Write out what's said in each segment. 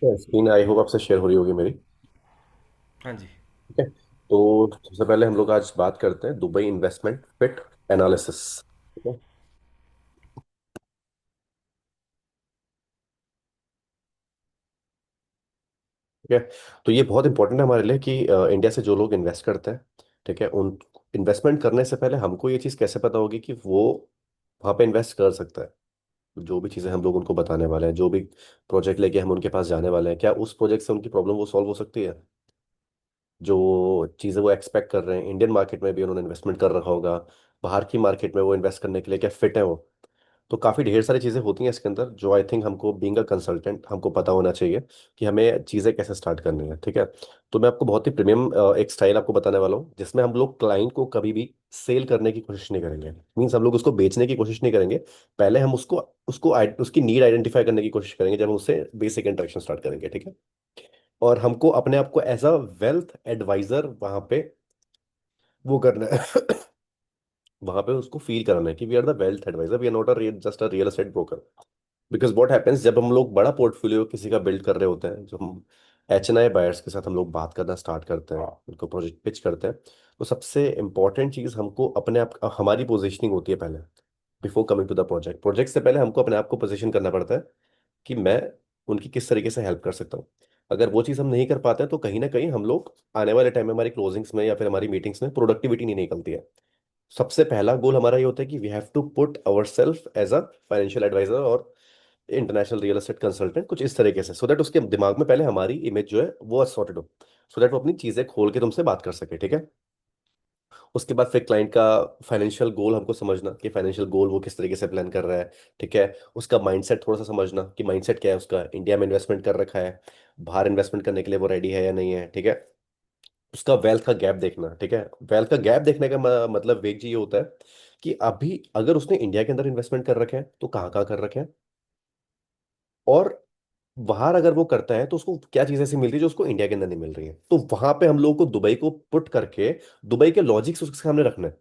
Screen I hope आपसे share हो रही होगी मेरी। हाँ जी। ठीक है। तो सबसे पहले हम लोग आज बात करते हैं दुबई इन्वेस्टमेंट फिट एनालिसिस। ठीक है। ठीक है। तो ये बहुत इंपॉर्टेंट है हमारे लिए कि इंडिया से जो लोग इन्वेस्ट करते हैं, ठीक है, उन इन्वेस्टमेंट करने से पहले हमको ये चीज़ कैसे पता होगी कि वो वहाँ पे इन्वेस्ट कर सकता है। जो भी चीज़ें हम लोग उनको बताने वाले हैं, जो भी प्रोजेक्ट लेके हम उनके पास जाने वाले हैं, क्या उस प्रोजेक्ट से उनकी प्रॉब्लम वो सॉल्व हो सकती है। जो चीज़ें वो एक्सपेक्ट कर रहे हैं, इंडियन मार्केट में भी उन्होंने इन्वेस्टमेंट कर रखा होगा, बाहर की मार्केट में वो इन्वेस्ट करने के लिए क्या फिट है वो। तो काफ़ी ढेर सारी चीज़ें होती हैं इसके अंदर जो आई थिंक हमको बीइंग अ कंसल्टेंट हमको पता होना चाहिए कि हमें चीज़ें कैसे स्टार्ट करनी है। ठीक है। तो मैं आपको बहुत ही प्रीमियम एक स्टाइल आपको बताने वाला हूँ जिसमें हम लोग क्लाइंट को कभी भी सेल करने की कोशिश नहीं करेंगे। मीन्स हम लोग उसको बेचने की कोशिश नहीं करेंगे। पहले हम उसको उसको उसकी नीड आइडेंटिफाई करने की कोशिश करेंगे जब हम उससे बेसिक इंटरेक्शन स्टार्ट करेंगे। ठीक है। और हमको अपने आप को एज अ वेल्थ एडवाइजर वहां पे वो करना है। वहां पे उसको फील कराना है कि we are the wealth adviser, we are not a just a real estate broker. Because what happens जब हम लोग बड़ा पोर्टफोलियो किसी का बिल्ड कर रहे होते हैं, जो हम HNI बायर्स के साथ हम लोग बात करना स्टार्ट करते हैं, उनको प्रोजेक्ट पिच करते हैं, तो सबसे इंपॉर्टेंट चीज हमको अपने आप हमारी पोजीशनिंग होती है पहले। Before coming to the project, project से पहले हमको अपने आप को पोजीशन करना पड़ता है कि मैं उनकी किस तरीके से हेल्प कर सकता हूँ। अगर वो चीज़ हम नहीं कर पाते हैं तो कहीं ना कहीं हम लोग आने वाले टाइम में हमारी क्लोजिंग्स में या फिर हमारी मीटिंग्स में प्रोडक्टिविटी नहीं निकलती है। सबसे पहला गोल हमारा ये होता है कि we have to put our self as a financial adviser और इंटरनेशनल रियल एस्टेट कंसल्टेंट, कुछ इस तरीके से, सो दैट उसके दिमाग में पहले हमारी इमेज जो है वो सॉर्टेड हो, सो दैट वो अपनी चीजें खोल के तुमसे बात कर सके। ठीक है। उसके बाद फिर क्लाइंट का फाइनेंशियल गोल हमको समझना कि फाइनेंशियल गोल वो किस तरीके से प्लान कर रहा है। ठीक है। उसका माइंडसेट थोड़ा सा समझना कि माइंडसेट क्या है उसका, इंडिया में इन्वेस्टमेंट कर रखा है, बाहर इन्वेस्टमेंट करने के लिए वो रेडी है या नहीं है। ठीक है। उसका वेल्थ का गैप देखना। ठीक है। वेल्थ का गैप देखने का मतलब वेग जी ये होता है कि अभी अगर उसने इंडिया के अंदर इन्वेस्टमेंट कर रखे हैं तो कहाँ कहाँ कर रखे हैं, और बाहर अगर वो करता है तो उसको क्या चीज ऐसी मिल रही है जो उसको इंडिया के अंदर नहीं मिल रही है। तो वहां पे हम लोगों को दुबई को पुट करके दुबई के लॉजिक्स उसके सामने रखना है।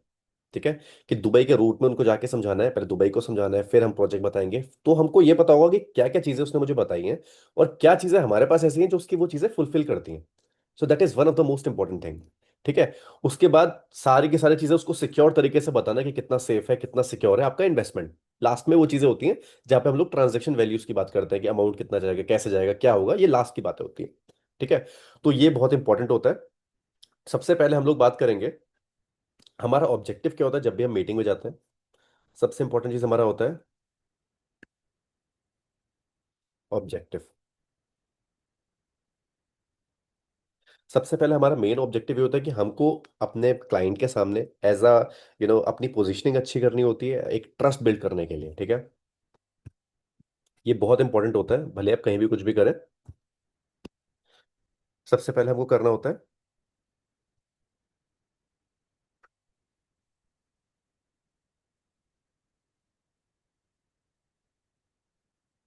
ठीक है। कि दुबई के रूट में उनको जाके समझाना है, पहले दुबई को समझाना है, फिर हम प्रोजेक्ट बताएंगे, तो हमको ये पता होगा कि क्या क्या चीजें उसने मुझे बताई हैं और क्या चीजें हमारे पास ऐसी हैं जो उसकी वो चीजें फुलफिल करती हैं। सो that is one of the most important thing. ठीक है। उसके बाद सारी की सारी चीजें उसको सिक्योर तरीके से बताना कि कितना सेफ है, कितना सिक्योर है आपका इन्वेस्टमेंट। लास्ट में वो चीजें होती हैं जहां पे हम लोग ट्रांजेक्शन वैल्यूज की बात करते हैं कि अमाउंट कितना जाएगा, कैसे जाएगा, क्या होगा, ये लास्ट की बातें होती है। ठीक है। तो ये बहुत इंपॉर्टेंट होता है। सबसे पहले हम लोग बात करेंगे हमारा ऑब्जेक्टिव क्या होता है जब भी हम मीटिंग में जाते हैं। सबसे इंपॉर्टेंट चीज हमारा होता है ऑब्जेक्टिव। सबसे पहले हमारा मेन ऑब्जेक्टिव ये होता है कि हमको अपने क्लाइंट के सामने एज अ अपनी पोजीशनिंग अच्छी करनी होती है एक ट्रस्ट बिल्ड करने के लिए। ठीक है। ये बहुत इंपॉर्टेंट होता है भले आप कहीं भी कुछ भी करें। सबसे पहले हमको करना होता है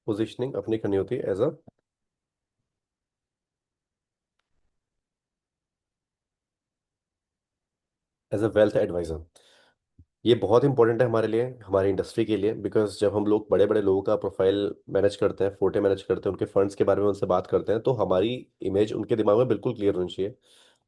पोजीशनिंग अपनी करनी होती है एज अ वेल्थ एडवाइजर। ये बहुत इंपॉर्टेंट है हमारे लिए, हमारी इंडस्ट्री के लिए, बिकॉज जब हम लोग बड़े बड़े लोगों का प्रोफाइल मैनेज करते हैं, फोटे मैनेज करते हैं, उनके फंड्स के बारे में उनसे बात करते हैं, तो हमारी इमेज उनके दिमाग में बिल्कुल क्लियर होनी चाहिए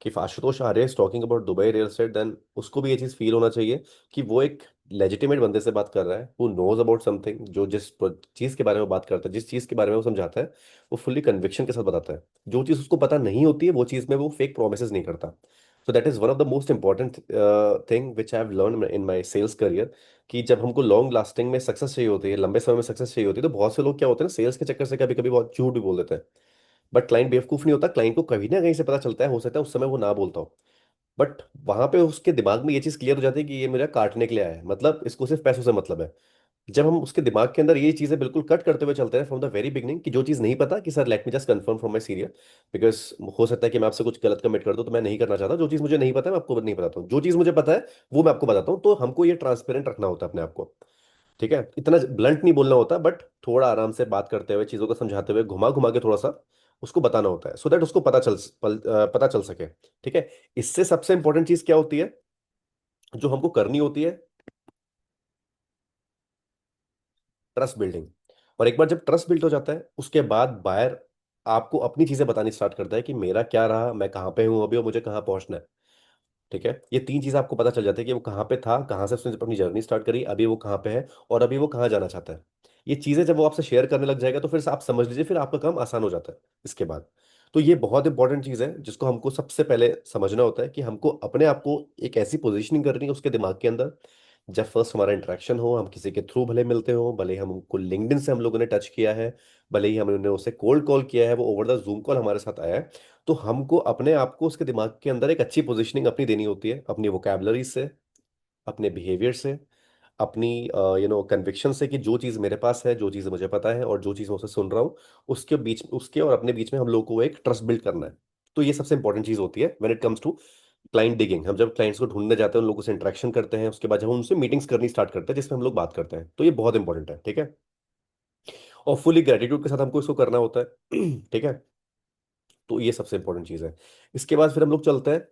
कि Ashutosh Arya is talking about Dubai real estate, then उसको भी ये चीज़ फील होना चाहिए कि वो एक लेजिटिमेट बंदे से बात कर रहा है, वो नोज अबाउट समथिंग, जो जिस चीज़ के बारे में बात करता है, जिस चीज़ के बारे में वो समझाता है, वो फुल्ली कन्विक्शन के साथ बताता है। जो चीज़ उसको पता नहीं होती है वो चीज़ में वो फेक प्रोमिस नहीं करता। So that is one of the most important thing which I have learn in my sales career, कि जब हमको लॉन्ग लास्टिंग में सक्सेस चाहिए होती है, लंबे समय में सक्सेस चाहिए होती है, तो बहुत से लोग क्या होते हैं ना, सेल्स के चक्कर से कभी कभी बहुत झूठ भी बोल देते हैं। बट क्लाइंट बेवकूफ नहीं होता, क्लाइंट को कहीं ना कहीं से पता चलता है, हो सकता है उस समय वो ना बोलता हो, बट वहां पे उसके दिमाग में ये चीज क्लियर हो जाती है कि ये मेरा काटने के लिए आया है, मतलब इसको सिर्फ पैसों से मतलब है। जब हम उसके दिमाग के अंदर ये चीजें बिल्कुल कट करते हुए चलते हैं फ्रॉम द वेरी बिगनिंग, कि जो चीज नहीं पता कि sir let me just confirm from my serial, because हो सकता है कि मैं आपसे कुछ गलत कमिट कर दूं, तो मैं नहीं करना चाहता। जो चीज मुझे नहीं पता है मैं आपको नहीं बताता हूँ, जो चीज मुझे पता है वो मैं आपको बताता हूँ। तो हमको ये ट्रांसपेरेंट रखना होता है अपने आप को। ठीक है। इतना ब्लंट नहीं बोलना होता, बट थोड़ा आराम से बात करते हुए, चीजों को समझाते हुए, घुमा घुमा के थोड़ा सा उसको बताना होता है, सो दैट उसको पता चल सके। ठीक है। इससे सबसे इंपॉर्टेंट चीज क्या होती है जो हमको करनी होती है, ट्रस्ट बिल्डिंग। और एक बार जब ट्रस्ट बिल्ड हो जाता है उसके बाद बायर आपको अपनी चीजें बतानी स्टार्ट करता है कि मेरा क्या रहा, मैं कहाँ पे हूँ अभी और मुझे कहाँ पहुंचना है। ठीक है, ये तीन चीजें आपको पता चल जाती है कि वो कहाँ पे था, कहाँ से उसने अपनी जर्नी स्टार्ट करी, अभी वो कहाँ पे है और अभी वो कहाँ जाना चाहता है। ये चीजें जब वो आपसे शेयर करने लग जाएगा तो फिर आप समझ लीजिए फिर आपका काम आसान हो जाता है इसके बाद। तो ये बहुत इंपॉर्टेंट चीज है जिसको हमको सबसे पहले समझना होता है कि हमको अपने आप को एक ऐसी पोजीशनिंग करनी है उसके दिमाग के अंदर। जब फर्स्ट हमारा इंटरेक्शन हो, हम किसी के थ्रू भले मिलते हो, भले ही हम उनको लिंक्डइन से हम लोगों ने टच किया है, भले ही हमने उसे कोल्ड कॉल किया है, वो ओवर द जूम कॉल हमारे साथ आया है, तो हमको अपने आप को उसके दिमाग के अंदर एक अच्छी पोजीशनिंग अपनी देनी होती है, अपनी वोकैबलरी से, अपने बिहेवियर से, अपनी कन्विक्शन से कि जो चीज़ मेरे पास है, जो चीज़ मुझे पता है और जो चीज़ मैं उसे सुन रहा हूँ, उसके बीच उसके और अपने बीच में हम लोग को एक ट्रस्ट बिल्ड करना है। तो ये सबसे इंपॉर्टेंट चीज़ होती है when it comes to client digging. हम जब क्लाइंट्स को ढूंढने जाते हैं, उन लोगों से इंटरेक्शन करते हैं, उसके बाद जब हम उनसे मीटिंग्स करनी स्टार्ट करते हैं जिसमें हम लोग बात करते हैं, तो ये बहुत इंपॉर्टेंट है। ठीक है, और फुली ग्रेटिट्यूड के साथ हमको इसको करना होता है। ठीक है, तो ये सबसे इंपॉर्टेंट चीज़ है। इसके बाद फिर हम लोग चलते हैं,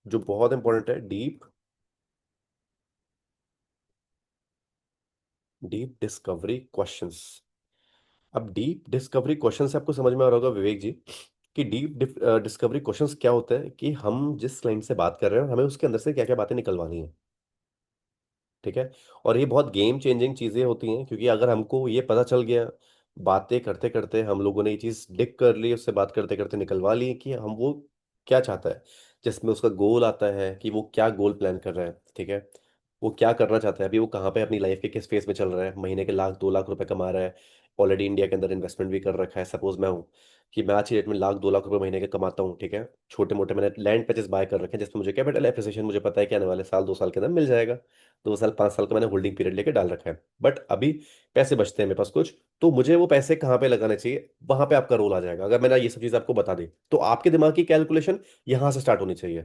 जो बहुत इंपॉर्टेंट है, डीप डीप डिस्कवरी क्वेश्चंस। अब डीप डिस्कवरी क्वेश्चन से आपको समझ में आ रहा होगा विवेक जी कि डीप डिस्कवरी क्वेश्चंस क्या होते हैं, कि हम जिस क्लाइंट से बात कर रहे हैं हमें उसके अंदर से क्या क्या बातें निकलवानी है। ठीक है, और ये बहुत गेम चेंजिंग चीजें होती हैं, क्योंकि अगर हमको ये पता चल गया, बातें करते करते हम लोगों ने ये चीज डिक कर ली, उससे बात करते करते निकलवा ली कि हम वो क्या चाहता है, जिसमें उसका गोल आता है कि वो क्या गोल प्लान कर रहा है। ठीक है, वो क्या करना चाहता है, अभी वो कहाँ पे अपनी लाइफ के किस फेज में चल रहा है, महीने के 1 लाख 2 लाख रुपए कमा रहा है, ऑलरेडी इंडिया के अंदर इन्वेस्टमेंट भी कर रखा है। सपोज मैं हूँ कि मैं आज की डेट में 1 लाख 2 लाख रुपए महीने के कमाता हूँ। ठीक है, छोटे मोटे मैंने लैंड पैचेस बाय कर रखे हैं जिसमें मुझे कैपिटल एप्रिसिएशन मुझे पता है कि आने वाले साल 2 साल के अंदर मिल जाएगा। 2 साल 5 साल का मैंने होल्डिंग पीरियड लेके डाल रखा है, बट अभी पैसे बचते हैं मेरे पास कुछ, तो मुझे वो पैसे कहाँ पे लगाने चाहिए, वहां पे आपका रोल आ जाएगा। अगर मैंने ये सब चीज आपको बता दी तो आपके दिमाग की कैलकुलेशन यहाँ से स्टार्ट होनी चाहिए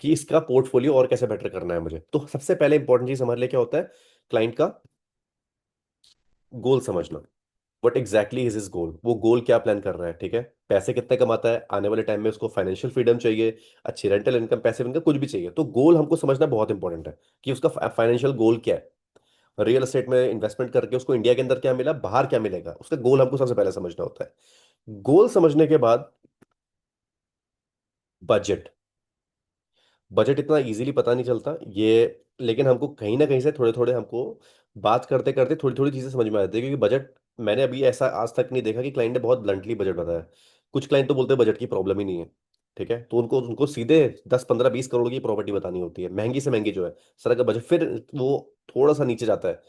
कि इसका पोर्टफोलियो और कैसे बेटर करना है मुझे। तो सबसे पहले इंपॉर्टेंट चीज हमारे लिए क्या होता है, क्लाइंट का गोल समझना। वट एग्जैक्टली इज इज गोल, वो गोल क्या प्लान कर रहा है। ठीक है, पैसे कितने कमाता है, आने वाले टाइम में उसको फाइनेंशियल फ्रीडम चाहिए, अच्छी रेंटल इनकम, पैसिव इनकम, कुछ भी चाहिए, तो गोल हमको समझना बहुत इंपॉर्टेंट है कि उसका फाइनेंशियल गोल क्या है। रियल एस्टेट में इन्वेस्टमेंट करके उसको इंडिया के अंदर क्या मिला, बाहर क्या मिलेगा, उसका गोल हमको सबसे पहले समझना होता है। गोल समझने के बाद बजट। बजट इतना इजीली पता नहीं चलता ये, लेकिन हमको कहीं ना कहीं से थोड़े थोड़े हमको बात करते करते थोड़ी थोड़ी चीजें समझ में आती है, क्योंकि बजट मैंने अभी ऐसा आज तक नहीं देखा कि क्लाइंट ने बहुत ब्लंटली बजट बताया। कुछ क्लाइंट तो बोलते हैं बजट की प्रॉब्लम ही नहीं है। ठीक है, तो उनको उनको सीधे 10 15 20 करोड़ की प्रॉपर्टी बतानी होती है, महंगी से महंगी जो है, सर अगर बजट, फिर वो थोड़ा सा नीचे जाता है,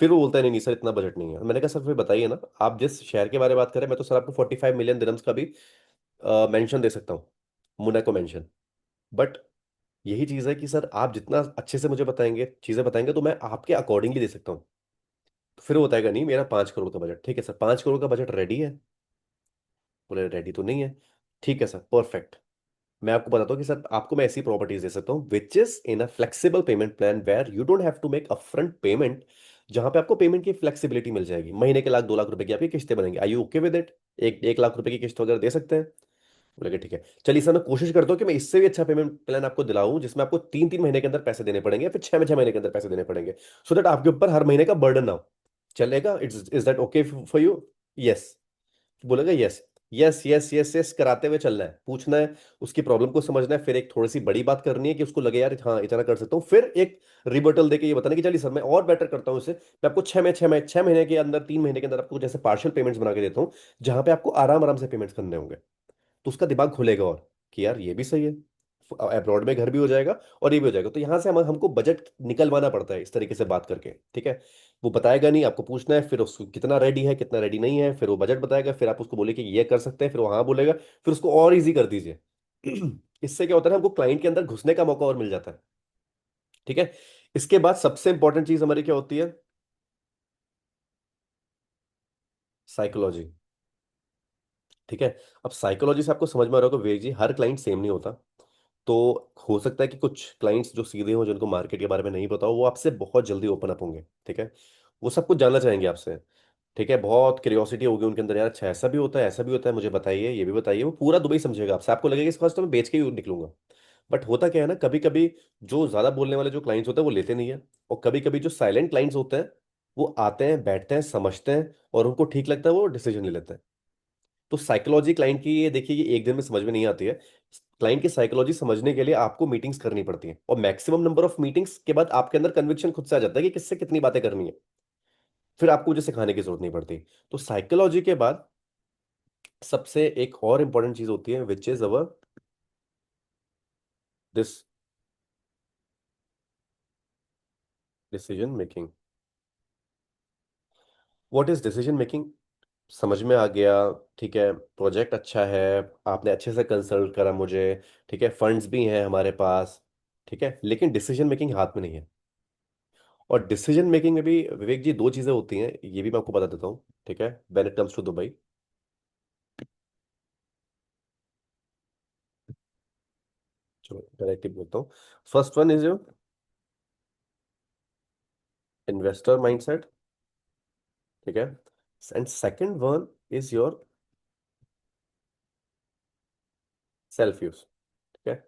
फिर वो बोलता है नहीं नहीं सर इतना बजट नहीं है। मैंने कहा सर फिर बताइए ना, आप जिस शहर के बारे में बात करें, मैं तो सर आपको 45 मिलियन दिरहम्स का भी मेंशन दे सकता हूँ, मोनाको मेंशन। बट यही चीज है कि सर आप जितना अच्छे से मुझे बताएंगे, चीजें बताएंगे, तो मैं आपके अकॉर्डिंगली दे सकता हूँ। तो फिर वो बताएगा नहीं मेरा 5 करोड़ का बजट, ठीक है सर 5 करोड़ का बजट रेडी है, बोले रेडी तो नहीं है। ठीक है सर परफेक्ट, मैं आपको बताता हूँ कि सर आपको मैं ऐसी प्रॉपर्टीज दे सकता हूँ which is in a flexible payment plan where you don't have to make upfront payment, जहां पे आपको पेमेंट की फ्लेक्सिबिलिटी मिल जाएगी, महीने के 1 लाख 2 लाख रुपए की आपकी किस्तें बनेंगी। I you okay with it, 1 lakh रुपए की किस्त वगैरह दे सकते हैं। बोले कि ठीक है, चलिए सर मैं कोशिश करता हूँ कि मैं इससे भी अच्छा पेमेंट प्लान आपको दिलाऊं जिसमें आपको 3 3 महीने के अंदर पैसे देने पड़ेंगे, फिर 6 6 महीने के अंदर पैसे देने पड़ेंगे, सो दैट आपके ऊपर हर महीने का बर्डन ना हो। चलेगा, it's is that okay for you? Yes, बोलेगा yes. Yes yes yes yes कराते हुए चलना है, पूछना है, उसकी प्रॉब्लम को समझना है, फिर एक थोड़ी सी बड़ी बात करनी है कि उसको लगे यार हाँ इतना कर सकता हूँ, फिर एक रिबर्टल देके ये बताना कि चलिए सर मैं और बेटर करता हूँ इसे, मैं आपको 6 महीने के अंदर 3 महीने के अंदर आपको जैसे पार्शियल पेमेंट्स बना के देता हूँ, जहां पे आपको आराम आराम से पेमेंट्स करने होंगे। तो उसका दिमाग खुलेगा और कि यार ये भी सही है, अब्रॉड में घर भी हो जाएगा और ये भी हो जाएगा। तो यहाँ से हमको बजट निकलवाना पड़ता है इस तरीके से बात करके। ठीक है, वो बताएगा नहीं, आपको पूछना है, फिर उसको कितना रेडी है कितना रेडी नहीं है, फिर वो बजट बताएगा, फिर आप उसको बोले कि ये कर सकते हैं, फिर वो हाँ बोलेगा, फिर उसको और इजी कर दीजिए। इससे क्या होता है ना, हमको क्लाइंट के अंदर घुसने का मौका और मिल जाता है। ठीक है, इसके बाद सबसे इंपॉर्टेंट चीज हमारी क्या होती है, साइकोलॉजी। ठीक है, अब साइकोलॉजी से आपको समझ में आ रहा होगा विवेक जी, हर क्लाइंट सेम नहीं होता। तो हो सकता है कि कुछ क्लाइंट्स जो सीधे हों, जिनको मार्केट के बारे में नहीं पता हो, वो आपसे बहुत जल्दी ओपन अप होंगे। ठीक है, वो सब कुछ जानना चाहेंगे आपसे। ठीक है, बहुत क्यूरियोसिटी होगी उनके अंदर, यार अच्छा ऐसा भी होता है ऐसा भी होता है, मुझे बताइए ये भी बताइए, वो पूरा दुबई समझेगा आपसे, आपको लगेगा इसके पास तो मैं बेच के ही निकलूंगा। बट होता क्या है ना, कभी कभी जो ज्यादा बोलने वाले जो क्लाइंट्स होते हैं वो लेते नहीं है, और कभी कभी जो साइलेंट क्लाइंट्स होते हैं वो आते हैं, बैठते हैं, समझते हैं, और उनको ठीक लगता है वो डिसीजन ले लेते हैं। तो साइकोलॉजी क्लाइंट की, ये देखिए, ये एक दिन में समझ में नहीं आती है। क्लाइंट की साइकोलॉजी समझने के लिए आपको मीटिंग्स करनी पड़ती हैं, और मैक्सिमम नंबर ऑफ मीटिंग्स के बाद आपके अंदर कन्विक्शन खुद से आ जाता है कि किससे कितनी बातें करनी है। फिर आपको मुझे सिखाने की जरूरत नहीं पड़ती। तो साइकोलॉजी के बाद सबसे एक और इंपॉर्टेंट चीज होती है, which is our this decision making. What is decision making? समझ में आ गया। ठीक है, प्रोजेक्ट अच्छा है, आपने अच्छे से कंसल्ट करा मुझे, ठीक है, फंड्स भी हैं हमारे पास, ठीक है, लेकिन डिसीजन मेकिंग हाथ में नहीं है। और डिसीजन मेकिंग में भी विवेक जी दो चीजें होती हैं, ये भी मैं आपको बता देता हूँ, ठीक है, when it comes to Dubai. चलो डायरेक्टली बोलता हूँ। First one is your investor mindset, ठीक है, and second one is your self use, ठीक है।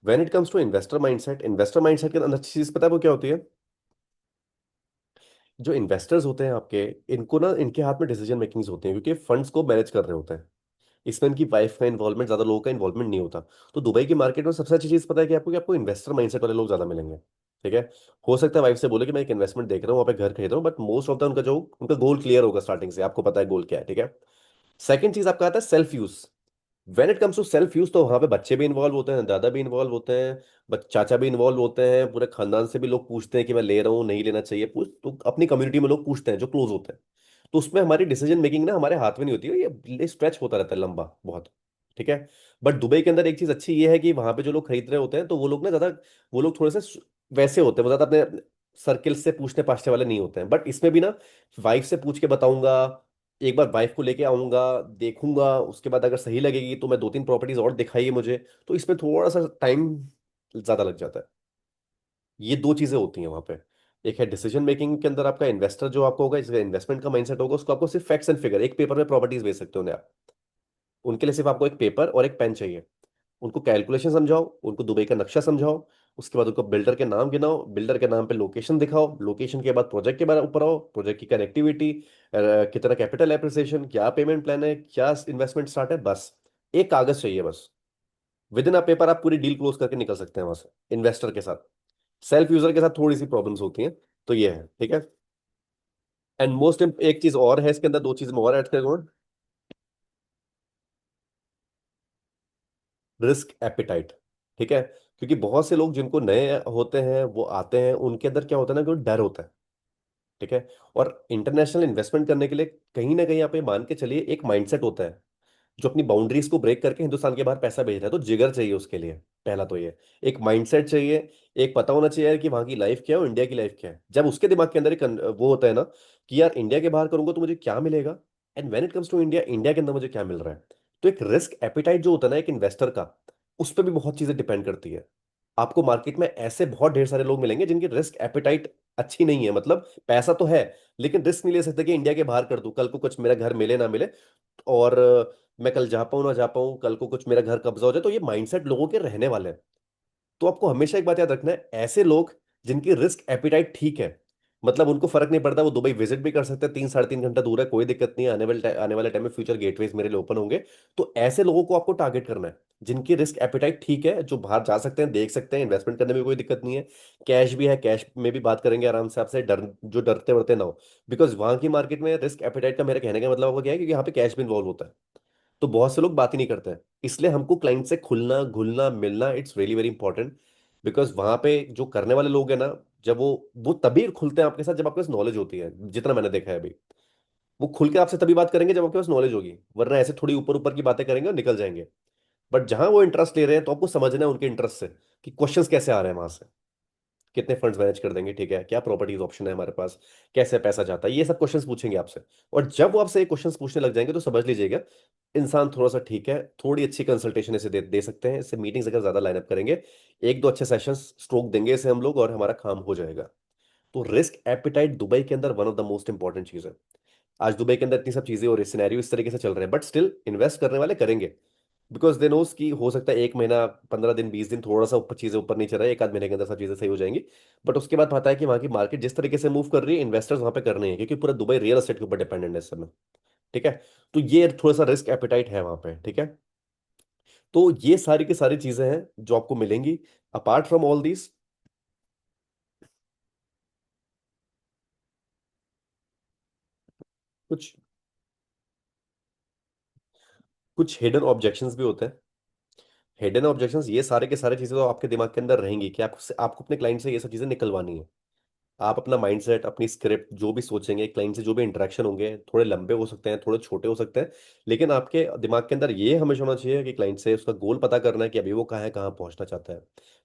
When it comes to investor mindset के अंदर अच्छी चीज पता है वो क्या होती है? जो इन्वेस्टर्स होते हैं आपके, इनको ना, इनके हाथ में डिसीजन मेकिंग्स होती हैं, क्योंकि फंड्स को मैनेज कर रहे होते हैं। इसमें इनकी वाइफ का इन्वॉल्वमेंट, ज्यादा लोगों का इन्वॉल्वमेंट नहीं होता। तो दुबई की मार्केट में सबसे अच्छी चीज पता है कि आपको इन्वेस्टर माइंडसेट वाले लोग ज्यादा मिलेंगे, ठीक है। हो सकता है वाइफ से बोले कि मैं एक इन्वेस्टमेंट देख रहा हूँ, वहाँ पे घर खरीद रहा हूँ, बट मोस्ट ऑफ द उनका जो उनका गोल क्लियर होगा स्टार्टिंग से, आपको पता है गोल क्या है, ठीक है। सेकंड चीज आपका आता है self use. When it comes to self use, तो वहां पे बच्चे भी इन्वॉल्व होते हैं, दादा भी इन्वॉल्व होते हैं, चाचा भी इन्वॉल्व होते हैं, पूरे खानदान से भी लोग पूछते हैं कि मैं ले रहा हूँ नहीं लेना चाहिए, पूछ तो अपनी कम्युनिटी में लोग पूछते हैं जो क्लोज होते हैं। तो उसमें हमारी डिसीजन मेकिंग ना हमारे हाथ में नहीं होती है, ये स्ट्रेच होता रहता है लंबा बहुत, ठीक है। बट दुबई के अंदर एक चीज अच्छी ये है कि वहां पे जो लोग खरीद रहे होते हैं, तो वो लोग ना ज्यादा, वो लोग थोड़े से वैसे होते हैं, वो ज्यादा अपने सर्किल से पूछने पाछने वाले नहीं होते हैं। बट इसमें भी ना, वाइफ से पूछ के बताऊंगा, एक बार वाइफ को लेके आऊंगा, देखूंगा, उसके बाद अगर सही लगेगी तो मैं दो तीन प्रॉपर्टीज और दिखाइए मुझे, तो इसमें थोड़ा सा टाइम ज्यादा लग जाता है। ये दो चीजें होती हैं वहां पे। एक है डिसीजन मेकिंग के अंदर आपका इन्वेस्टर जो आपको होगा, इसका इन्वेस्टमेंट का माइंडसेट होगा, उसको आपको सिर्फ फैक्ट्स एंड फिगर, एक पेपर में प्रॉपर्टीज बेच सकते हो उन्हें आप। उनके लिए सिर्फ आपको एक पेपर और एक पेन चाहिए। उनको कैलकुलेशन समझाओ, उनको दुबई का नक्शा समझाओ, उसके बाद उनको बिल्डर के नाम गिनाओ, बिल्डर के नाम पे लोकेशन दिखाओ, लोकेशन के बाद प्रोजेक्ट के बारे ऊपर आओ, प्रोजेक्ट की कनेक्टिविटी, कितना कैपिटल एप्रिसिएशन, क्या पेमेंट प्लान है, क्या इन्वेस्टमेंट स्टार्ट है, बस एक कागज चाहिए बस। विद इन अ पेपर आप पूरी डील क्लोज करके निकल सकते हैं वहां से इन्वेस्टर के साथ। सेल्फ यूजर के साथ थोड़ी सी प्रॉब्लम्स होती हैं। तो ये है, ठीक है। एंड मोस्ट, एक चीज और है इसके अंदर, दो चीज मैं और ऐड करूंगा। रिस्क एपिटाइट, ठीक है। क्योंकि बहुत से लोग जिनको नए होते हैं वो आते हैं, उनके अंदर क्या होता है ना, कि डर होता है, ठीक है। और इंटरनेशनल इन्वेस्टमेंट करने के लिए कहीं ना कहीं आप ये मान के चलिए, एक माइंडसेट होता है जो अपनी बाउंड्रीज को ब्रेक करके हिंदुस्तान के बाहर पैसा भेज रहा है, तो जिगर चाहिए उसके लिए। पहला तो ये एक माइंडसेट चाहिए, एक पता होना चाहिए यार कि वहां की लाइफ क्या है और इंडिया की लाइफ क्या है। जब उसके दिमाग के अंदर एक वो होता है ना, कि यार इंडिया के बाहर करूंगा तो मुझे क्या मिलेगा, and when it comes to India, India के अंदर मुझे क्या मिल रहा है। तो एक रिस्क एपिटाइट जो होता है ना एक इन्वेस्टर का, उस पर भी बहुत चीजें डिपेंड करती है। आपको मार्केट में ऐसे बहुत ढेर सारे लोग मिलेंगे जिनकी रिस्क एपिटाइट अच्छी नहीं है, मतलब पैसा तो है लेकिन रिस्क नहीं ले सकते कि इंडिया के बाहर कर दूं, कल को कुछ मेरा घर मिले ना मिले, और मैं कल जा पाऊं ना जा पाऊं, कल को कुछ मेरा घर कब्जा हो जाए। तो ये माइंडसेट लोगों के रहने वाले हैं। तो आपको हमेशा एक बात याद रखना है, ऐसे लोग जिनकी रिस्क एपिटाइट ठीक है, मतलब उनको फर्क नहीं पड़ता, वो दुबई विजिट भी कर सकते हैं, 3 साढ़े 3 घंटा दूर है, कोई दिक्कत नहीं है, आने वाले टाइम में फ्यूचर गेटवेज मेरे लिए ओपन होंगे। तो ऐसे लोगों को आपको टारगेट करना है जिनकी रिस्क एपिटाइट ठीक है, जो बाहर जा सकते हैं, देख सकते हैं, इन्वेस्टमेंट करने में कोई दिक्कत नहीं है, कैश भी है, कैश में भी बात करेंगे आराम से आपसे, डर जो डरते वरते ना हो। बिकॉज वहां की मार्केट में रिस्क एपिटाइट का मेरे कहने का मतलब आपको क्या है, क्योंकि यहाँ पे कैश भी इन्वॉल्व होता है। तो बहुत से लोग बात ही नहीं करते हैं, इसलिए हमको क्लाइंट से खुलना घुलना मिलना, it's very very important. Because वहां पे जो करने वाले लोग हैं ना, जब वो तभी खुलते हैं आपके साथ जब आपके पास नॉलेज होती है, जितना मैंने देखा है अभी। वो खुल के आपसे तभी बात करेंगे जब आपके पास नॉलेज होगी, वरना ऐसे थोड़ी ऊपर ऊपर की बातें करेंगे और निकल जाएंगे। बट जहां वो इंटरेस्ट ले रहे हैं, तो आपको समझना है उनके इंटरेस्ट से कि क्वेश्चंस कैसे आ रहे हैं वहां से। कितने फंड्स मैनेज कर देंगे, ठीक है, क्या प्रॉपर्टीज ऑप्शन है हमारे पास, कैसे पैसा जाता है, ये सब क्वेश्चंस पूछेंगे आपसे। और जब वो आपसे ये क्वेश्चंस पूछने लग जाएंगे, तो समझ लीजिएगा इंसान थोड़ा सा ठीक है, थोड़ी अच्छी कंसल्टेशन इसे दे सकते हैं। इससे मीटिंग्स अगर ज्यादा लाइनअप करेंगे, एक दो अच्छे सेशंस स्ट्रोक देंगे इसे हम लोग, और हमारा काम हो जाएगा। तो रिस्क एपिटाइट दुबई के अंदर one of the most important चीज है। आज दुबई के अंदर इतनी सब चीजें और सिनेरियो इस तरीके से चल रहे हैं, बट स्टिल इन्वेस्ट करने वाले करेंगे। बिकॉज दे नोस कि हो सकता है 1 महीना, 15 दिन, 20 दिन थोड़ा सा ऊपर चीजें ऊपर नीचे रहे, 1 आध महीने के अंदर सब चीजें सही हो जाएंगी। बट उसके बाद पता है कि वहाँ की मार्केट जिस तरीके से मूव कर रही है, इन्वेस्टर्स वहाँ पे कर रहे हैं, क्योंकि पूरा दुबई रियल एस्टेट के ऊपर डिपेंडेंट है इस समय। ठीक है। तो ये थोड़ा सा रिस्क एपिटाइट है वहाँ पे। ठीक है। तो ये सारी की सारी चीजें हैं जो आपको मिलेंगी। अपार्ट फ्रॉम ऑल दिस, कुछ कुछ हिडन ऑब्जेक्शंस भी होते हैं। हिडन ऑब्जेक्शंस ये सारे के सारे चीजें तो आपके दिमाग के अंदर रहेंगी कि आपको अपने क्लाइंट से ये सब चीजें निकलवानी है। आप अपना माइंडसेट, अपनी स्क्रिप्ट, जो भी सोचेंगे क्लाइंट से, जो भी इंटरेक्शन होंगे, थोड़े लंबे हो सकते हैं, थोड़े छोटे हो सकते हैं, लेकिन आपके दिमाग के अंदर ये हमेशा होना चाहिए कि क्लाइंट से उसका गोल पता करना है कि अभी वो कहाँ है, कहाँ पहुंचना चाहता है।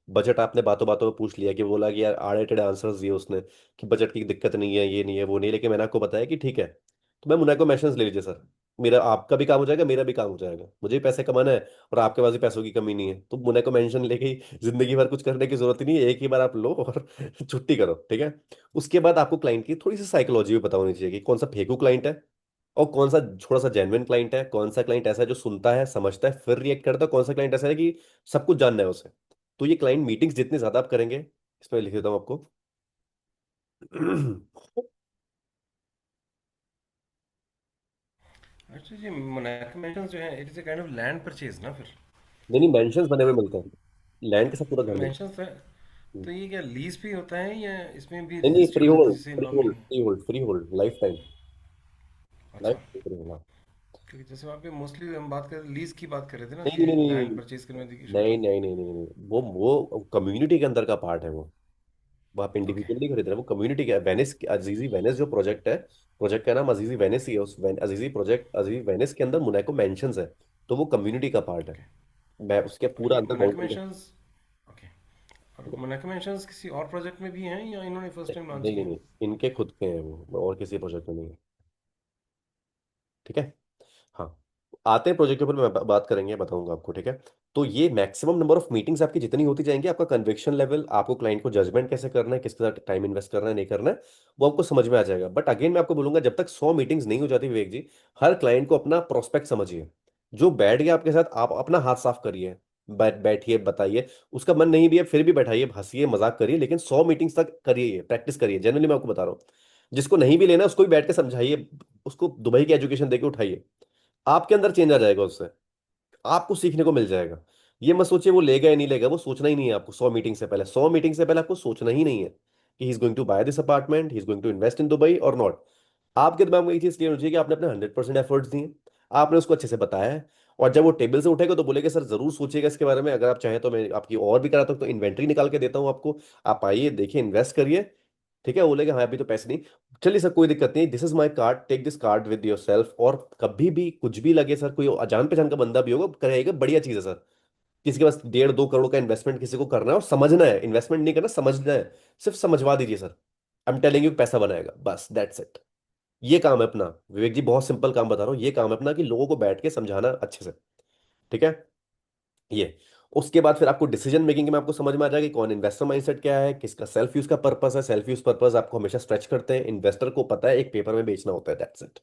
बजट आपने बातों बातों में पूछ लिया कि बोला कि यार आड़े टेढ़े आंसर्स दिए उसने कि बजट की दिक्कत नहीं है, ये नहीं है, वो नहीं, लेकिन मैंने आपको बताया कि ठीक है, तो मैं मुनाको मैशंस ले लीजिए सर, मेरा आपका भी काम हो जाएगा, मेरा भी काम हो जाएगा, मुझे भी पैसे कमाना है और आपके पास भी पैसों की कमी नहीं है, तो मुनाको मेंशन लेके ही जिंदगी भर कुछ करने की जरूरत ही नहीं है, एक ही बार आप लो और छुट्टी करो। ठीक है। उसके बाद आपको क्लाइंट की थोड़ी सी साइकोलॉजी भी पता होनी चाहिए कि कौन सा फेकू क्लाइंट है और कौन सा थोड़ा सा जेन्युइन क्लाइंट है, कौन सा क्लाइंट ऐसा है जो सुनता है, समझता है, फिर रिएक्ट करता है, कौन सा क्लाइंट ऐसा है कि सब कुछ जानना है उसे। तो ये क्लाइंट मीटिंग्स जितनी ज्यादा आप करेंगे, इसमें लिख देता हूँ आपको। नहीं। अच्छा, ये मोनाको मेंशंस जो है, it is a kind of land purchase ना फिर? नहीं, मेंशंस बने हुए मिलते हैं, लैंड के साथ पूरा घर मिलता मेंशंस है। है। तो ये क्या लीज पे होता है या इसमें भी नहीं नहीं, फ्री रजिस्टर्ड होल्ड, जैसे free normal? Hold, free hold, free hold, life time. अच्छा। Life free hold. क्योंकि जैसे वहाँ पे मोस्टली हम बात कर लीज की बात कर रहे थे ना, नहीं कि नहीं नहीं लैंड नहीं परचेज करने की शुरू। नहीं नहीं नहीं नहीं नहीं नहीं, वो कम्युनिटी के अंदर का पार्ट है वो आप ओके। इंडिविजुअली खरीद रहे हैं, वो कम्युनिटी का वेनिस, अजीजी वेनिस जो प्रोजेक्ट है, प्रोजेक्ट का नाम अजीजी वेनिस ही है। उस अजीजी प्रोजेक्ट, अजीजी वेनिस के अंदर मोनाको मेंशंस है, तो वो कम्युनिटी का पार्ट है। ओके। मैं उसके और पूरा ये अंदर मोनाको बाउंड्री। मेंशंस। ओके। और मोनाको मेंशंस किसी और प्रोजेक्ट में भी हैं या इन्होंने फर्स्ट टाइम लॉन्च नहीं नहीं किया? नहीं, इनके खुद के हैं वो, और किसी प्रोजेक्ट में नहीं है। ठीक है। हाँ, आते हैं प्रोजेक्ट के ऊपर, मैं बात करेंगे, बताऊंगा आपको। ठीक है। तो ये मैक्सिमम नंबर ऑफ मीटिंग्स आपकी जितनी होती जाएंगी, आपका कन्विक्शन लेवल, आपको क्लाइंट को जजमेंट कैसे करना है, किसके साथ टाइम इन्वेस्ट करना है, नहीं करना है, वो आपको समझ में आ जाएगा। बट अगेन मैं आपको बोलूंगा, जब तक 100 मीटिंग्स नहीं हो जाती विवेक जी, हर क्लाइंट को अपना प्रोस्पेक्ट समझिए। जो बैठ गया आपके साथ, आप अपना हाथ साफ करिए, बैठिए, बताइए। उसका मन नहीं भी है फिर भी बैठाइए, हंसिए, मजाक करिए, लेकिन 100 मीटिंग्स तक करिए, प्रैक्टिस करिए। जनरली मैं आपको बता रहा हूँ, जिसको नहीं भी लेना उसको भी बैठ के समझाइए, उसको दुबई की एजुकेशन देके उठाइए, आपके अंदर चेंज आ जाएगा उससे, आपको सीखने को मिल जाएगा। ये मत सोचिए वो लेगा या नहीं लेगा, वो सोचना ही नहीं है आपको। 100 मीटिंग से पहले, 100 मीटिंग से पहले आपको सोचना ही नहीं है कि he is going to buy this apartment, he is going to invest in Dubai और नॉट। आपके दिमाग में ये चीज क्लियर हो चाहिए कि आपने अपने 100% एफर्ट्स दिए, आपने उसको अच्छे से बताया है। और जब वो टेबल से उठेगा तो बोलेगा सर जरूर सोचिएगा इसके बारे में, अगर आप चाहें तो मैं आपकी और भी कराता हूं, तो इन्वेंट्री निकाल के देता हूं आपको, आप आइए देखिए, इन्वेस्ट करिए। ठीक है। वो बोलेगा हाँ अभी तो पैसे नहीं, चलिए सर कोई दिक्कत नहीं, this is my card, take this card with yourself. और कभी भी कुछ भी लगे सर, कोई अजान पहचान का बंदा भी होगा करेगा, बढ़िया चीज है सर। किसी के पास 1.5-2 करोड़ का इन्वेस्टमेंट किसी को करना है और समझना है, इन्वेस्टमेंट नहीं करना, समझना है, सिर्फ समझवा दीजिए sir, I am telling you पैसा बनाएगा, बस दैट्स इट। ये काम है अपना विवेक जी, बहुत सिंपल काम बता रहा हूँ, ये काम है अपना कि लोगों को बैठ के समझाना अच्छे से। ठीक है। ये उसके बाद फिर आपको डिसीजन मेकिंग में आपको समझ में आ जाएगा कि कौन इन्वेस्टर माइंडसेट क्या है, किसका सेल्फ यूज का पर्पस है। सेल्फ यूज पर्पस आपको हमेशा स्ट्रेच करते हैं, इन्वेस्टर को पता है एक पेपर में बेचना होता है, दैट्स इट।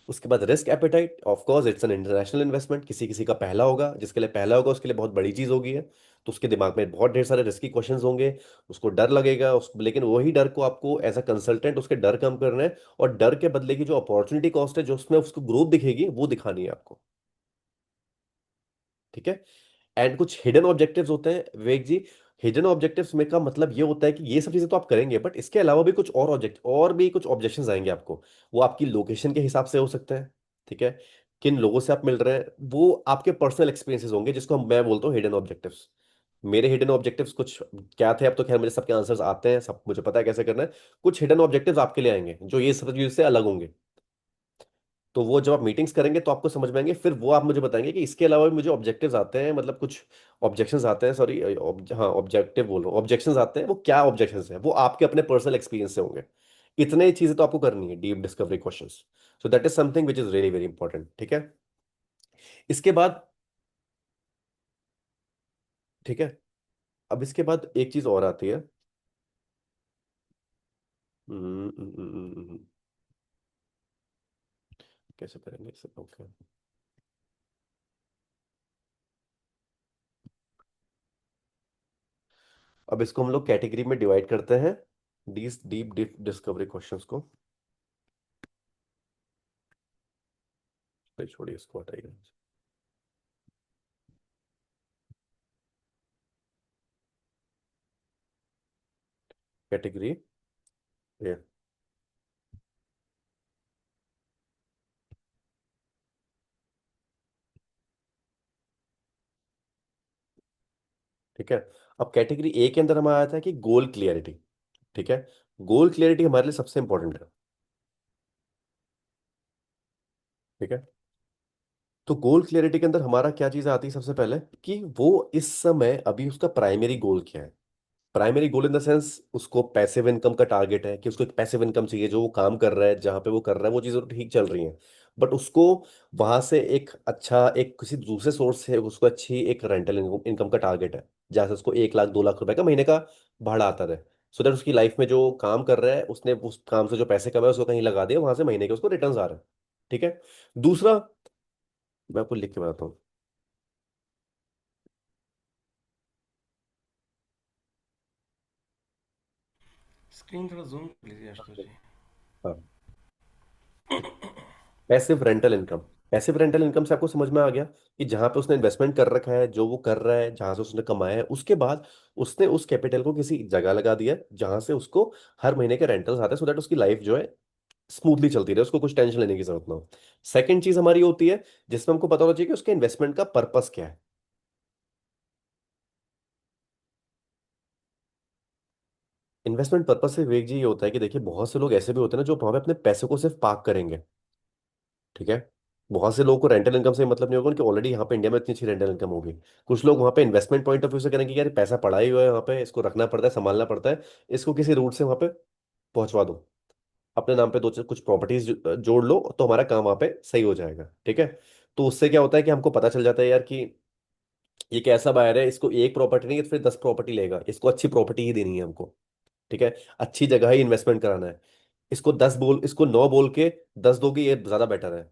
उसके बाद risk appetite, of course it's an international investment, किसी किसी का पहला होगा, जिसके लिए पहला होगा उसके लिए बहुत बड़ी चीज होगी है, तो उसके दिमाग में बहुत ढेर सारे रिस्की क्वेश्चंस होंगे, उसको डर लगेगा लेकिन वही डर को आपको एज अ कंसल्टेंट उसके डर कम करना है, और डर के बदले की जो अपॉर्चुनिटी कॉस्ट है, जो उसमें उसको ग्रोथ दिखेगी, वो दिखानी है आपको। ठीक है। एंड कुछ हिडन ऑब्जेक्टिव्स होते हैं विवेक जी। हिडन ऑब्जेक्टिव्स में का मतलब ये होता है कि ये सब चीजें तो आप करेंगे, बट इसके अलावा भी कुछ और ऑब्जेक्ट, और भी कुछ ऑब्जेक्शंस आएंगे आपको। वो आपकी लोकेशन के हिसाब से हो सकते हैं। ठीक है। किन लोगों से आप मिल रहे हैं, वो आपके पर्सनल एक्सपीरियंसेस होंगे, जिसको मैं बोलता हूँ हिडन ऑब्जेक्टिव्स। मेरे हिडन ऑब्जेक्टिव्स कुछ क्या थे, अब तो खैर मुझे सबके आंसर्स आते हैं, सब मुझे पता है कैसे करना है। कुछ हिडन ऑब्जेक्टिव्स आपके लिए आएंगे जो ये सब चीज से अलग होंगे, तो वो जब आप मीटिंग्स करेंगे तो आपको समझ में आएंगे, फिर वो आप मुझे बताएंगे कि इसके अलावा भी मुझे ऑब्जेक्टिव्स आते हैं, मतलब कुछ ऑब्जेक्शंस आते हैं, सॉरी, हाँ ऑब्जेक्टिव बोल रहा हूँ, ऑब्जेक्शंस आते हैं, वो क्या ऑब्जेक्शंस हैं, वो आपके अपने पर्सनल एक्सपीरियंस से होंगे। इतने ही चीजें तो आपको करनी है, deep discovery questions. So that is something which is really very important. ठीक है। इसके बाद, ठीक है, अब इसके बाद एक चीज और आती है। हम्म, हम्म, हम्म, कैसे करेंगे इसे, ओके। अब इसको हम लोग कैटेगरी में डिवाइड करते हैं, deep deep deep discovery questions को। नहीं, छोड़िए, इसको हटाइए। कैटेगरी ये, ठीक है। अब कैटेगरी ए के अंदर हमारा आता है कि गोल क्लियरिटी। ठीक है, गोल क्लियरिटी हमारे लिए सबसे इंपॉर्टेंट है। ठीक है, तो गोल क्लियरिटी के अंदर हमारा क्या चीज आती है सबसे पहले, कि वो इस समय अभी उसका प्राइमरी गोल क्या है। Primary goal in the sense उसको पैसिव इनकम का टारगेट है, कि उसको एक पैसिव इनकम चाहिए, जो वो काम कर रहा है जहां पे वो कर रहा है वो चीजें तो ठीक चल रही हैं, बट उसको वहां से एक अच्छा, एक किसी दूसरे सोर्स से उसको अच्छी एक रेंटल इनकम का टारगेट है, जहां से उसको 1 लाख 2 लाख रुपए का महीने का भाड़ा आता रहे, सो दैट उसकी लाइफ में जो काम कर रहा है उसने उस काम से जो पैसे कमाए उसको कहीं लगा दिया, वहां से महीने के उसको रिटर्न आ रहे हैं। ठीक है। दूसरा, मैं आपको लिख के बताता हूँ। स्क्रीन थोड़ा जूम कर लीजिए आशुतोष जी। हाँ, passive rental income. Passive rental income से आपको समझ में आ गया कि जहां पे उसने इन्वेस्टमेंट कर रखा है, जो वो कर रहा है, जहां से उसने कमाया है, उसके बाद उसने उस कैपिटल को किसी जगह लगा दिया जहां से उसको हर महीने के रेंटल्स आते हैं, सो दैट उसकी लाइफ जो है स्मूथली चलती रहे, उसको कुछ टेंशन लेने की जरूरत ना हो। सेकंड चीज हमारी होती है जिसमें हमको पता होना चाहिए कि उसके इन्वेस्टमेंट का पर्पस क्या है। इन्वेस्टमेंट पर्पस से विवेक जी ये होता है कि देखिए, बहुत से लोग ऐसे भी होते हैं ना जो वहां पे अपने पैसे को सिर्फ पार्क करेंगे। ठीक है, बहुत से लोगों को रेंटल इनकम से मतलब नहीं होगा, उनकी ऑलरेडी यहाँ पे इंडिया में इतनी अच्छी रेंटल इनकम होगी। कुछ लोग वहाँ पे इन्वेस्टमेंट पॉइंट ऑफ व्यू से करेंगे कि यार पैसा पड़ा ही हुआ है, यहाँ पे इसको रखना पड़ता है, संभालना पड़ता है, इसको किसी रूट से वहाँ पे पहुंचवा दो, अपने नाम पे दो कुछ प्रॉपर्टीज जोड़ लो, तो हमारा काम वहाँ पे सही हो जाएगा। ठीक है, तो उससे क्या होता है कि हमको पता चल जाता है यार कि ये कैसा बायर है, इसको एक प्रॉपर्टी नहीं फिर 10 प्रॉपर्टी लेगा, इसको अच्छी प्रॉपर्टी ही देनी है हमको। ठीक है, अच्छी जगह ही इन्वेस्टमेंट कराना है। इसको 9 बोल के 10 दोगे, ये ज्यादा बेटर है।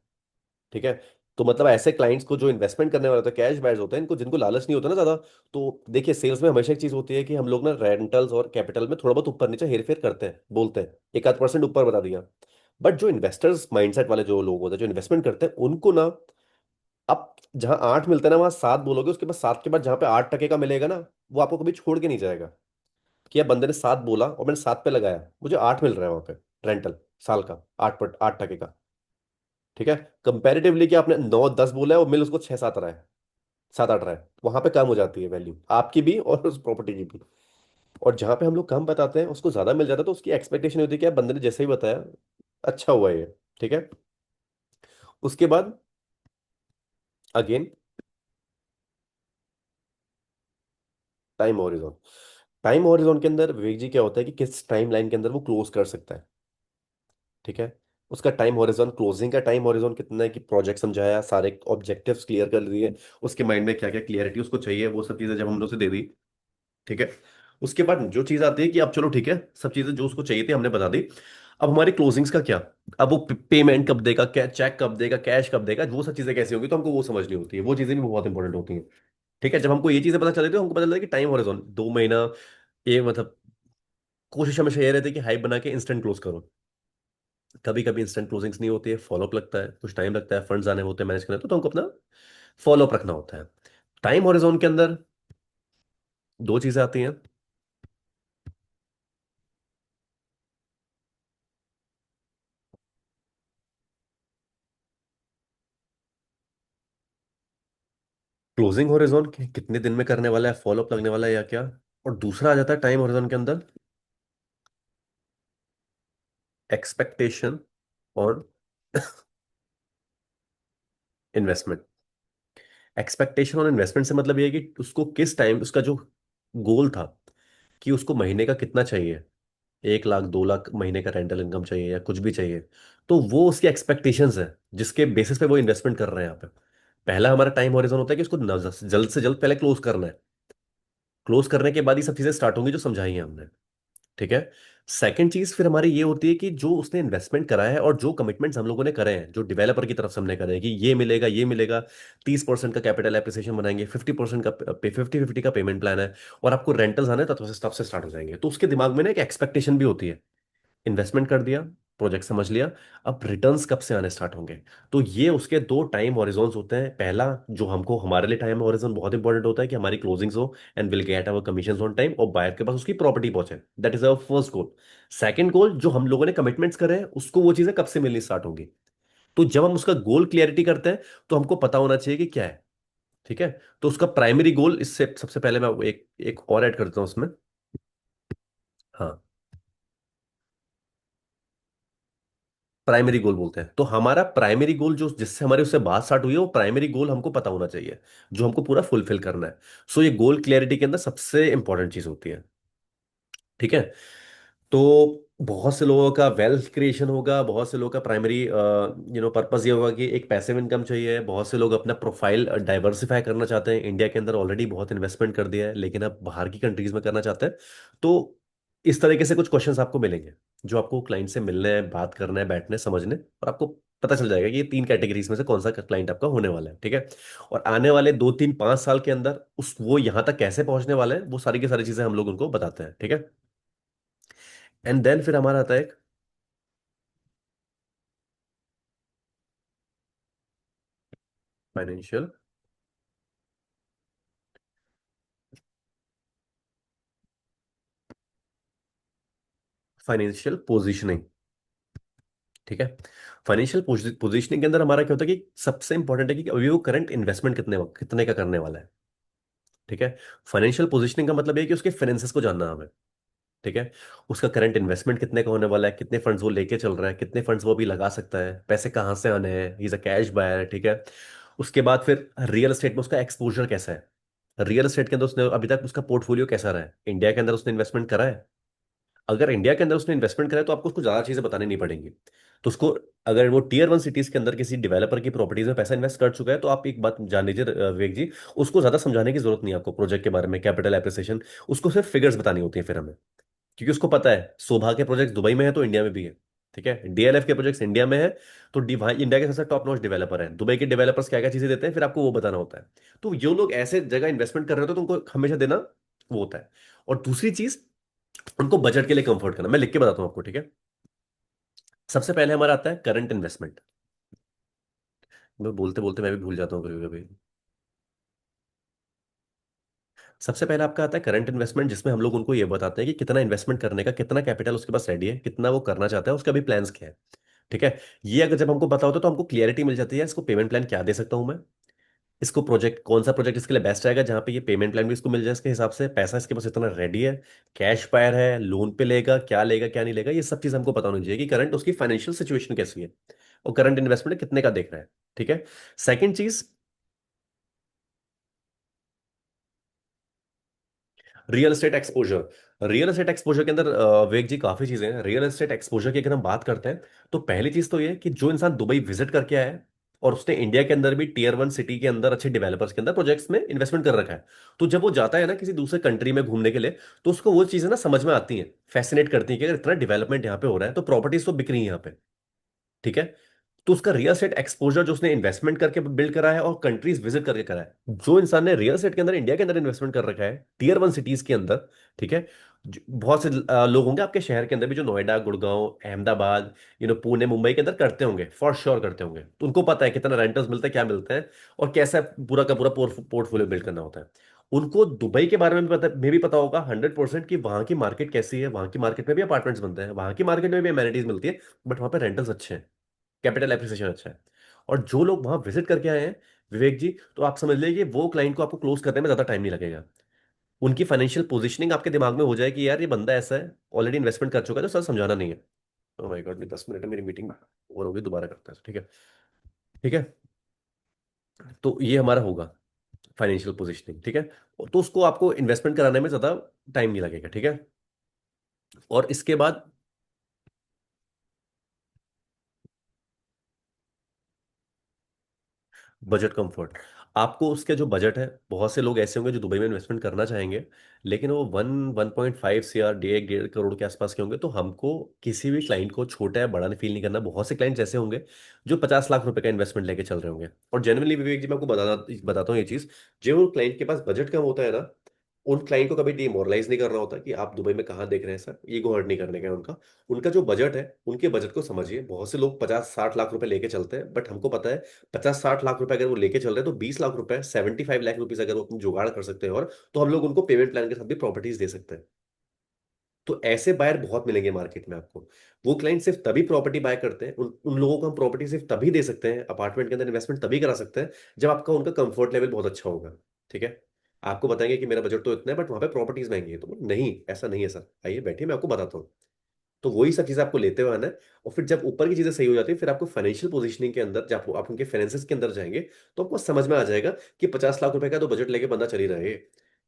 ठीक है, तो मतलब ऐसे क्लाइंट्स को जो इन्वेस्टमेंट करने वाले होते हैं, कैश बायर्स होते हैं, इनको जिनको लालच नहीं होता ना ज्यादा, तो देखिए सेल्स में हमेशा एक चीज होती है कि हम लोग ना रेंटल्स और कैपिटल में थोड़ा बहुत ऊपर नीचे हेरफेर करते हैं, बोलते हैं 1 आध% ऊपर बता दिया। बट जो इन्वेस्टर्स माइंडसेट वाले जो लोग होते हैं, जो इन्वेस्टमेंट करते हैं, उनको ना, अब जहां 8 मिलता है ना वहां 7 बोलोगे, उसके बाद 7 के बाद जहां पे 8 टके का मिलेगा ना, वो आपको कभी छोड़ के नहीं जाएगा। कि यार बंदे ने 7 बोला और मैंने 7 पे लगाया, मुझे 8 मिल रहा है वहां पे रेंटल साल का, 8 टके का। ठीक है, कंपैरेटिवली कि आपने 9 10 बोला है और मिल उसको 6 7 रहा है, 7 8 रहा है, वहां पे कम हो जाती है वैल्यू आपकी भी और उस प्रॉपर्टी की भी। और जहां पे हम लोग कम बताते हैं उसको ज्यादा मिल जाता है, तो उसकी एक्सपेक्टेशन होती है कि यार बंदे ने जैसे ही बताया, अच्छा हुआ ये। ठीक है, उसके बाद again time horizon. Time horizon के अंदर विवेक जी क्या होता है कि किस टाइम लाइन के अंदर वो क्लोज कर सकता है। ठीक है, उसका टाइम हॉरिजॉन, क्लोजिंग का टाइम हॉरिजॉन कितना है, कि प्रोजेक्ट समझाया, सारे ऑब्जेक्टिव्स क्लियर कर दिए, उसके माइंड में क्या क्या क्लियरिटी उसको चाहिए, वो सब चीजें जब हम लोग से दे दी। ठीक है, उसके बाद जो चीज आती है कि अब चलो ठीक है, सब चीजें जो उसको चाहिए थी हमने बता दी, अब हमारी क्लोजिंग्स का क्या। अब वो पेमेंट कब देगा, क्या चेक कब देगा, कैश कब देगा, वो सब चीजें कैसी होंगी, तो हमको वो समझनी होती है, वो चीजें भी बहुत इंपॉर्टेंट होती हैं। ठीक है, जब हमको ये चीजें पता चल रही थी, हमको पता चलता है कि टाइम हॉरिजॉन 2 महीना, ये मतलब कोशिश हमेशा ये रहती है कि हाइप बना के इंस्टेंट क्लोज करो। कभी कभी इंस्टेंट क्लोजिंग्स नहीं होती है, फॉलोअप लगता है, कुछ टाइम लगता है, फंड्स आने होते हैं मैनेज करने, तो हमको अपना फॉलोअप रखना होता है। टाइम हॉरिजॉन के अंदर 2 चीजें आती हैं। क्लोजिंग हॉरिजॉन कितने दिन में करने वाला है, फॉलोअप लगने वाला है या क्या। और दूसरा आ जाता है टाइम हॉरिजॉन के अंदर expectation on investment. Expectation on investment से मतलब ये है कि उसको किस टाइम, उसका जो गोल था कि उसको महीने का कितना चाहिए, 1 लाख 2 लाख महीने का रेंटल इनकम चाहिए या कुछ भी चाहिए, तो वो उसकी एक्सपेक्टेशंस है, जिसके बेसिस पे वो इन्वेस्टमेंट कर रहे हैं यहाँ पे। पहला हमारा टाइम हॉरिजॉन होता है कि उसको जल्द से जल्द पहले क्लोज करना है, क्लोज करने के बाद ही सब चीजें स्टार्ट होंगी जो समझाई हैं हमने। ठीक है, सेकंड चीज फिर हमारी ये होती है कि जो उसने इन्वेस्टमेंट करा है और जो कमिटमेंट्स हम लोगों ने करे हैं, जो डेवलपर की तरफ से हमने करे हैं कि ये मिलेगा ये मिलेगा, 30% का कैपिटल एप्रिसिएशन बनाएंगे, 50% का 50-50 का पेमेंट प्लान है, और आपको रेंटल्स आने तब से स्टार्ट हो जाएंगे, तो उसके दिमाग में ना एक एक्सपेक्टेशन भी होती है। इन्वेस्टमेंट कर दिया, प्रोजेक्ट समझ लिया, अब रिटर्न्स कब से आने स्टार्ट होंगे। तो ये उसके दो टाइम हॉरिजॉन्स होते हैं। पहला, जो हमको हमारे लिए टाइम हॉरिजॉन बहुत इंपॉर्टेंट होता है कि हमारी क्लोजिंग्स हो and will get our commission on time, और बायर के पास उसकी प्रॉपर्टी पहुंचे। That is our first goal. Second goal, जो हम लोगों ने कमिटमेंट्स करे हैं उसको वो चीजें कब से मिलनी स्टार्ट होंगी। तो जब हम उसका गोल क्लियरिटी करते हैं तो हमको पता होना चाहिए कि क्या है। ठीक है। तो उसका प्राइमरी गोल, इससे सबसे पहले मैं एक एक और ऐड करता हूं उसमें। हाँ, प्राइमरी गोल बोलते हैं। तो हमारा प्राइमरी गोल जो जिससे हमारी उससे बात स्टार्ट हुई है, वो प्राइमरी गोल हमको पता होना चाहिए, जो हमको पूरा फुलफिल करना है। सो ये गोल क्लैरिटी के अंदर सबसे इंपॉर्टेंट चीज होती है। ठीक है। तो बहुत से लोगों का वेल्थ क्रिएशन होगा, बहुत से लोगों का प्राइमरी पर्पस ये होगा कि एक पैसिव इनकम चाहिए। बहुत से लोग अपना प्रोफाइल डाइवर्सिफाई करना चाहते हैं, इंडिया के अंदर ऑलरेडी बहुत इन्वेस्टमेंट कर दिया है लेकिन अब बाहर की कंट्रीज में करना चाहते हैं। तो इस तरीके से कुछ क्वेश्चंस आपको मिलेंगे, जो आपको क्लाइंट से मिलने हैं, बात करना है, बैठने समझने, और आपको पता चल जाएगा कि ये तीन कैटेगरीज में से कौन सा क्लाइंट आपका होने वाला है। ठीक है। और आने वाले 2 3 5 साल के अंदर उस वो यहाँ तक कैसे पहुंचने वाले हैं, वो सारी की सारी चीजें हम लोग उनको बताते हैं। ठीक है। एंड देन फिर हमारा आता है फाइनेंशियल फाइनेंशियल पोजीशनिंग। ठीक है। फाइनेंशियल पोजीशनिंग के अंदर हमारा क्या होता है कि सबसे इंपॉर्टेंट है कि अभी वो करंट इन्वेस्टमेंट कितने का करने वाला है। ठीक है। फाइनेंशियल पोजीशनिंग का मतलब ये है कि उसके फाइनेंसेस को जानना हमें। ठीक है। उसका करंट इन्वेस्टमेंट कितने का होने वाला है, कितने फंड्स वो लेके चल रहा है, कितने फंड्स वो भी लगा सकता है, पैसे कहाँ से आने हैं, he is a cash buyer है। ठीक है। उसके बाद फिर रियल एस्टेट में उसका एक्सपोजर कैसा है। रियल एस्टेट के अंदर उसने अभी तक उसका पोर्टफोलियो कैसा रहा है, इंडिया के अंदर उसने इन्वेस्टमेंट करा है। अगर इंडिया के अंदर उसने इन्वेस्टमेंट करा है तो आपको उसको ज्यादा चीजें बतानी नहीं पड़ेंगी। तो उसको, अगर वो टीयर 1 सिटीज के अंदर किसी डेवलपर की प्रॉपर्टीज में पैसा इन्वेस्ट कर चुका है, तो आप एक बात जान लीजिए विवेक जी, उसको ज्यादा समझाने की जरूरत नहीं है आपको प्रोजेक्ट के बारे में, कैपिटल एप्रिसिएशन। उसको सिर्फ फिगर्स बतानी होती है फिर हमें, क्योंकि उसको पता है शोभा के प्रोजेक्ट दुबई में है तो इंडिया में भी है। ठीक है। डीएलएफ के प्रोजेक्ट्स इंडिया में है, तो वहाँ इंडिया के सबसे टॉप नॉच डेवलपर है, दुबई के डेवलपर्स क्या क्या चीजें देते हैं फिर आपको वो बताना होता है। तो जो लोग ऐसे जगह इन्वेस्टमेंट कर रहे होते हैं तो उनको हमेशा देना वो होता है। और दूसरी चीज, उनको बजट के लिए कंफर्ट करना। मैं लिख के बताता हूँ आपको। ठीक है। सबसे पहले हमारा आता है करंट इन्वेस्टमेंट। मैं बोलते बोलते मैं भी भूल जाता हूँ कभी कभी। सबसे पहले आपका आता है करंट इन्वेस्टमेंट, जिसमें हम लोग उनको ये बताते हैं कि कितना इन्वेस्टमेंट करने का, कितना कैपिटल उसके पास रेडी है, कितना वो करना चाहता है, उसका भी प्लान्स क्या है। ठीक है। ये अगर जब हमको पता होता है तो हमको क्लियरिटी मिल जाती है, इसको पेमेंट प्लान क्या दे सकता हूं मैं, इसको प्रोजेक्ट कौन सा प्रोजेक्ट इसके लिए बेस्ट रहेगा जहां पे ये पेमेंट प्लान भी इसको मिल जाए इसके हिसाब से, पैसा इसके पास इतना रेडी है, कैश पायर है, लोन पे लेगा क्या नहीं लेगा, ये सब चीज हमको पता होनी चाहिए कि करंट उसकी फाइनेंशियल सिचुएशन कैसी है और करंट इन्वेस्टमेंट कितने का देख रहा है। ठीक है। सेकंड चीज, real estate exposure. Real estate exposure के अंदर विवेक जी काफी चीजें हैं। रियल एस्टेट एक्सपोजर की अगर हम बात करते हैं तो पहली चीज तो ये है कि जो इंसान दुबई विजिट करके आया है और उसने इंडिया के अंदर भी टीयर 1 सिटी के अंदर अच्छे डेवलपर्स के अंदर प्रोजेक्ट्स में इन्वेस्टमेंट कर रखा है, तो जब वो जाता है ना किसी दूसरे कंट्री में घूमने के लिए, तो उसको वो चीजें ना समझ में आती हैं, फैसिनेट करती हैं कि अगर इतना डेवलपमेंट यहाँ पे हो रहा है तो प्रॉपर्टीज तो बिक रही है यहाँ पे। ठीक है। तो उसका रियल एस्टेट एक्सपोजर जो उसने इन्वेस्टमेंट करके बिल्ड करा है और कंट्रीज विजिट करके करा है, जो इंसान ने रियल एस्टेट के अंदर इंडिया के अंदर इन्वेस्टमेंट कर रखा है टीयर 1 सिटीज के अंदर। ठीक है। बहुत से लोग होंगे आपके शहर के अंदर भी जो नोएडा, गुड़गांव, अहमदाबाद, पुणे, मुंबई के अंदर करते होंगे, फॉर श्योर करते होंगे, तो उनको पता है कितना रेंटल्स मिलता है, क्या मिलता है, और कैसा पूरा का पूरा पोर्टफोलियो बिल्ड करना होता है। उनको दुबई के बारे में भी पता होगा 100% कि वहां की मार्केट कैसी है, वहां की मार्केट में भी अपार्टमेंट्स बनते हैं, वहां की मार्केट में भी अमेनिटीज मिलती है, बट वहां पे रेंटल्स अच्छे हैं, कैपिटल एप्रिसिएशन अच्छा है। और जो लोग वहां विजिट करके आए हैं विवेक जी, तो आप समझ लीजिए कि वो क्लाइंट को आपको क्लोज करने में ज्यादा टाइम नहीं लगेगा। उनकी फाइनेंशियल पोजीशनिंग आपके दिमाग में हो जाए कि यार ये बंदा ऐसा है, ऑलरेडी इन्वेस्टमेंट कर चुका है, तो सर समझाना नहीं है। ओ माय गॉड, 10 मिनट है, मेरी मीटिंग और होगी, दोबारा करते हैं। ठीक है। ठीक है। तो ये हमारा होगा फाइनेंशियल पोजीशनिंग। ठीक है। तो उसको आपको इन्वेस्टमेंट कराने में ज्यादा टाइम नहीं लगेगा। ठीक है। और इसके बाद बजट कंफर्ट। आपको उसके जो बजट है, बहुत से लोग ऐसे होंगे जो दुबई में इन्वेस्टमेंट करना चाहेंगे, लेकिन वो 1.5 से या 1.5 करोड़ के आसपास के होंगे। तो हमको किसी भी क्लाइंट को छोटा या बड़ा फील नहीं करना। बहुत से क्लाइंट्स ऐसे होंगे जो 50 लाख रुपए का इन्वेस्टमेंट लेके चल रहे होंगे। और जनरली विवेक जी, मैं आपको बताता हूँ ये चीज, जो क्लाइंट के पास बजट कम होता है ना, उन क्लाइंट को कभी डिमोरलाइज नहीं करना होता कि आप दुबई में कहाँ देख रहे हैं सर, ईगो हर्ट नहीं करने का है उनका। उनका जो बजट है, उनके बजट को समझिए। बहुत से लोग 50-60 लाख रुपए लेके चलते हैं, बट हमको पता है 50-60 लाख रुपए अगर वो लेके चल रहे हैं तो 20 लाख रुपए, 75 लाख रुपीज अगर वो अपनी जुगाड़ कर सकते हैं, और तो हम लोग उनको पेमेंट प्लान के साथ भी प्रॉपर्टीज दे सकते हैं। तो ऐसे बायर बहुत मिलेंगे मार्केट में आपको। वो क्लाइंट सिर्फ तभी प्रॉपर्टी बाय करते हैं, उन उन लोगों को हम प्रॉपर्टी सिर्फ तभी दे सकते हैं, अपार्टमेंट के अंदर इन्वेस्टमेंट तभी करा सकते हैं जब आपका उनका कंफर्ट लेवल बहुत अच्छा होगा। ठीक है। आपको बताएंगे कि मेरा बजट तो इतना है, बट वहां पे प्रॉपर्टीज महंगी है, तो नहीं, ऐसा नहीं है सर, आइए बैठिए, मैं आपको बताता हूँ। तो वही सब चीजें आपको लेते हुए आना है। और फिर जब ऊपर की चीजें सही हो जाती है, फिर आपको फाइनेंशियल पोजीशनिंग के अंदर, जब आप उनके फाइनेंसेस के अंदर जाएंगे, तो आपको समझ में आ जाएगा कि 50 लाख रुपए का तो बजट लेके बंदा चल ही रहा है।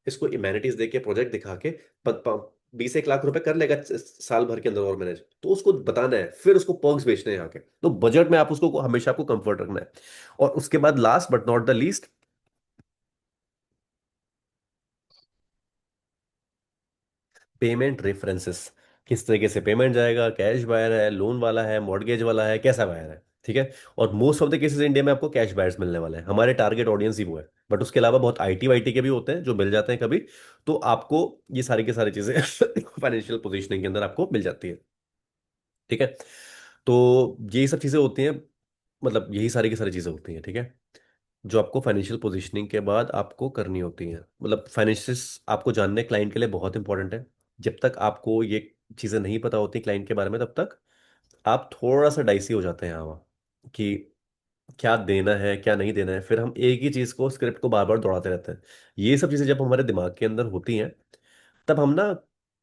इसको इमेनिटीज देके, प्रोजेक्ट दिखा के 20-1 लाख रुपए कर लेगा साल भर के अंदर और मैनेज। तो उसको बताना है, फिर उसको पर्क्स बेचने हैं आके। तो बजट में आप उसको हमेशा आपको कंफर्ट रखना है। और उसके बाद last but not the least, payment references. किस तरीके से पेमेंट जाएगा, कैश बायर है, लोन वाला है, मॉर्गेज वाला है, कैसा बायर है। ठीक है। और most of the cases India में आपको कैश बायर्स मिलने वाले हैं, हमारे टारगेट ऑडियंस ही वो है। बट उसके अलावा बहुत आईटी वाईटी के भी होते हैं जो मिल जाते हैं कभी। तो आपको ये सारी की सारी चीजें फाइनेंशियल पोजीशनिंग के अंदर आपको मिल जाती है। ठीक है। तो यही सब चीजें होती हैं, मतलब यही सारी की सारी चीजें होती हैं। ठीक है। जो आपको फाइनेंशियल पोजीशनिंग के बाद आपको करनी होती हैं, मतलब फाइनेंशियस आपको जानने क्लाइंट के लिए बहुत इंपॉर्टेंट है। जब तक आपको ये चीज़ें नहीं पता होती क्लाइंट के बारे में, तब तक आप थोड़ा सा डाइसी हो जाते हैं यहाँ वहाँ, कि क्या देना है क्या नहीं देना है। फिर हम एक ही चीज़ को, स्क्रिप्ट को बार बार दौड़ाते रहते हैं। ये सब चीज़ें जब हमारे दिमाग के अंदर होती हैं, तब हम ना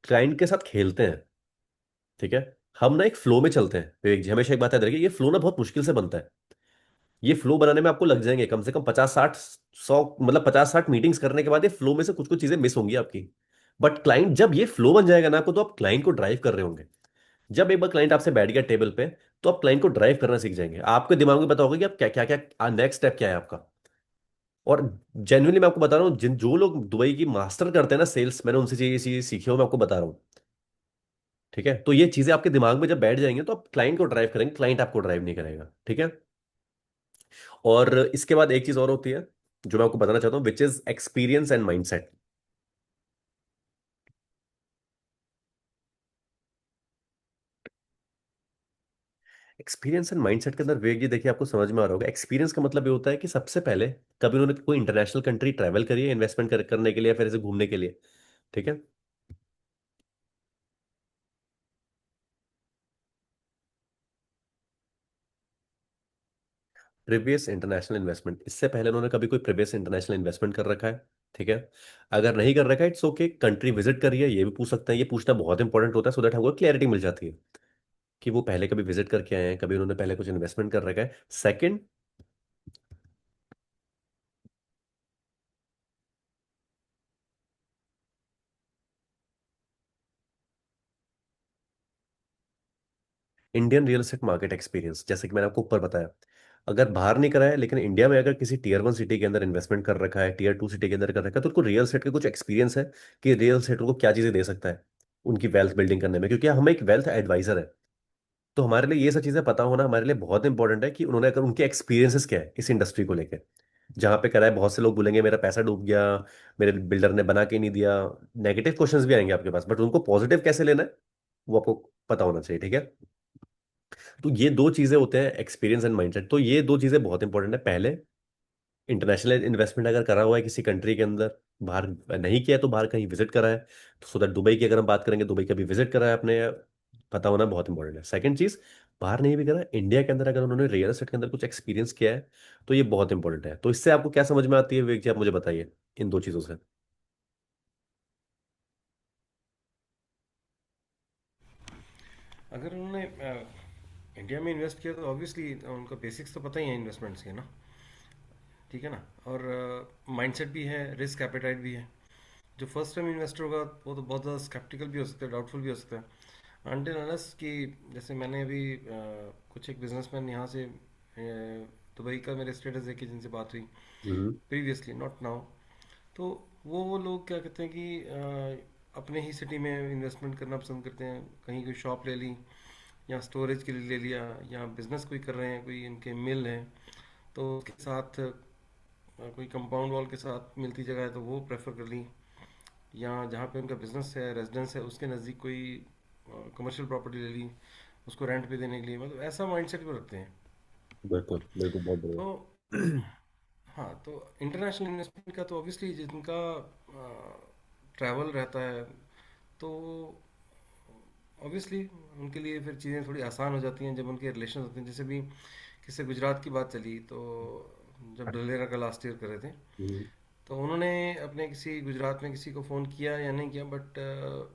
क्लाइंट के साथ खेलते हैं। ठीक है। हम ना एक फ्लो में चलते हैं विवेक जी। हमेशा एक बात याद रखिए, ये फ्लो ना बहुत मुश्किल से बनता है। ये फ्लो बनाने में आपको लग जाएंगे कम से कम 50-60-100, मतलब 50-60 मीटिंग्स करने के बाद ये फ्लो में से कुछ कुछ चीजें मिस होंगी आपकी। बट क्लाइंट, जब ये फ्लो बन जाएगा ना आपको, तो आप क्लाइंट को ड्राइव कर रहे होंगे। जब एक बार क्लाइंट आपसे बैठ गया टेबल पे, तो आप क्लाइंट को ड्राइव करना सीख जाएंगे। आपके दिमाग में पता होगा कि आप क्या क्या क्या नेक्स्ट स्टेप क्या है आपका। और जेन्युइनली मैं आपको बता रहा हूँ, जिन जो लोग दुबई की मास्टर करते हैं ना सेल्स, मैंने उनसे ये चीजें सीखी हो, मैं आपको बता रहा हूँ। ठीक है। तो ये चीजें आपके दिमाग में जब बैठ जाएंगे, तो आप क्लाइंट को ड्राइव करेंगे, क्लाइंट आपको ड्राइव नहीं करेगा। ठीक है। और इसके बाद एक चीज और होती है जो मैं आपको बताना चाहता हूँ, which is experience and mindset. Experience and mindset के अंदर विवेक जी देखिए, आपको समझ में आ रहा होगा। एक्सपीरियंस का मतलब ये होता है कि सबसे पहले कभी उन्होंने कोई इंटरनेशनल कंट्री ट्रैवल करी है इन्वेस्टमेंट करने के लिए, या फिर ऐसे घूमने के लिए। ठीक है। प्रीवियस इंटरनेशनल इन्वेस्टमेंट, इससे पहले उन्होंने कभी कोई प्रीवियस इंटरनेशनल इन्वेस्टमेंट कर रखा है। ठीक है। अगर नहीं कर रखा है, इट्स ओके, कंट्री विजिट करिए, ये भी पूछ सकते हैं। ये पूछना बहुत इंपॉर्टेंट होता है, सो दैट हमको क्लैरिटी मिल जाती है कि वो पहले कभी विजिट करके आए हैं, कभी उन्होंने पहले कुछ इन्वेस्टमेंट कर रखा है। Second, Indian real estate market experience, जैसे कि मैंने आपको ऊपर बताया। अगर बाहर नहीं करा है, लेकिन इंडिया में अगर किसी टीयर 1 सिटी के अंदर इन्वेस्टमेंट कर रखा है, टीयर 2 सिटी के अंदर कर रखा है, तो उनको रियल एस्टेट का कुछ एक्सपीरियंस है कि रियल एस्टेट को क्या चीज़ें दे सकता है उनकी वेल्थ बिल्डिंग करने में। क्योंकि हम एक वेल्थ एडवाइजर है, तो हमारे लिए ये सब चीज़ें पता होना हमारे लिए बहुत इंपॉर्टेंट है कि उन्होंने, अगर उनके एक्सपीरियंसेस क्या है इस इंडस्ट्री को लेकर, जहाँ पे करा है। बहुत से लोग बोलेंगे मेरा पैसा डूब गया, मेरे बिल्डर ने बना के नहीं दिया। नेगेटिव क्वेश्चंस भी आएंगे आपके पास, बट उनको पॉजिटिव कैसे लेना है वो आपको पता होना चाहिए। ठीक है। तो ये दो चीजें होते हैं, एक्सपीरियंस एंड माइंडसेट। तो ये दो चीजें बहुत इंपॉर्टेंट है। पहले, इंटरनेशनल इन्वेस्टमेंट अगर करा हुआ है किसी कंट्री के अंदर, बाहर नहीं किया है तो बाहर कहीं विजिट करा है। तो सो दैट दुबई की अगर हम बात करेंगे, दुबई का भी विजिट करा है आपने, पता होना बहुत इंपॉर्टेंट है। सेकंड चीज, बाहर नहीं भी करा, इंडिया के अंदर अगर उन्होंने रियल एस्टेट के अंदर कुछ एक्सपीरियंस किया है, तो ये बहुत इंपॉर्टेंट है। तो इससे आपको क्या समझ में आती है विवेक जी, आप मुझे बताइए इन दो चीजों से। अगर उन्होंने इंडिया में इन्वेस्ट किया तो ऑब्वियसली उनका बेसिक्स तो पता ही है इन्वेस्टमेंट्स के ना। ठीक है ना। और माइंडसेट भी है, रिस्क एपेटाइट भी है। जो फर्स्ट टाइम इन्वेस्टर होगा वो तो बहुत ज़्यादा स्केप्टिकल भी हो सकता है, डाउटफुल भी हो सकता है। अनटिल अनलेस कि, जैसे मैंने अभी कुछ एक बिजनेसमैन यहाँ से दुबई का मेरे स्टेटस देखे जिनसे बात हुई हम्म। Previously, not now. तो वो लोग क्या कहते हैं कि अपने ही सिटी में इन्वेस्टमेंट करना पसंद करते हैं। कहीं कोई शॉप ले ली, या स्टोरेज के लिए ले लिया, या बिजनेस कोई कर रहे हैं, कोई इनके मिल है तो उसके साथ कोई कंपाउंड वॉल के साथ मिलती जगह है तो वो प्रेफर कर ली, या जहाँ पे उनका बिजनेस है, रेजिडेंस है, उसके नज़दीक कोई कमर्शियल प्रॉपर्टी ले ली उसको रेंट पे देने के लिए, मतलब ऐसा माइंडसेट वो रखते हैं। बिल्कुल बिल्कुल, बहुत तो बढ़िया। हाँ, तो इंटरनेशनल इन्वेस्टमेंट का तो ऑब्वियसली जिनका ट्रैवल रहता है तो ऑब्वियसली उनके लिए फिर चीज़ें थोड़ी आसान हो जाती हैं जब उनके रिलेशन होते हैं। जैसे भी किससे गुजरात की बात चली, तो जब डलेरा का लास्ट ईयर कर रहे थे हम्म। तो उन्होंने अपने किसी गुजरात में किसी को फ़ोन किया या नहीं किया, बट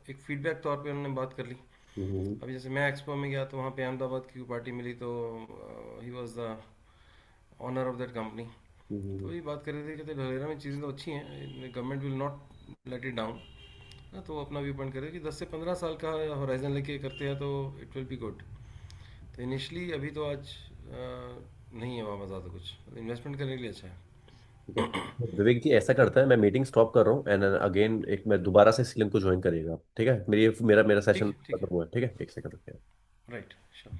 एक फीडबैक तौर पे उन्होंने बात कर ली। हम्म। अभी जैसे मैं एक्सपो में गया तो वहाँ पे अहमदाबाद की पार्टी मिली, तो he was the owner of that company. तो हम्म। वही बात कर रहे थे, कहते धलेरा में चीज़ें तो अच्छी हैं, government will not let it down. तो वो अपना व्यू पॉइंट करे कि 10 से 15 साल का होराइजन लेके करते हैं तो इट विल बी गुड। तो इनिशियली अभी तो आज नहीं है वहाँ ज़्यादा कुछ, इन्वेस्टमेंट करने के लिए अच्छा है। ठीक है। विवेक जी, ऐसा करता है, मैं मीटिंग स्टॉप कर रहा हूँ एंड अगेन एक मैं दोबारा से इस लिंक को ज्वाइन करिएगा आप, ठीक है? मेरा मेरा ठीक सेशन है, ठीक खत्म है। हुआ है, ठीक है, एक सेकंड रुकिए। Right, sure.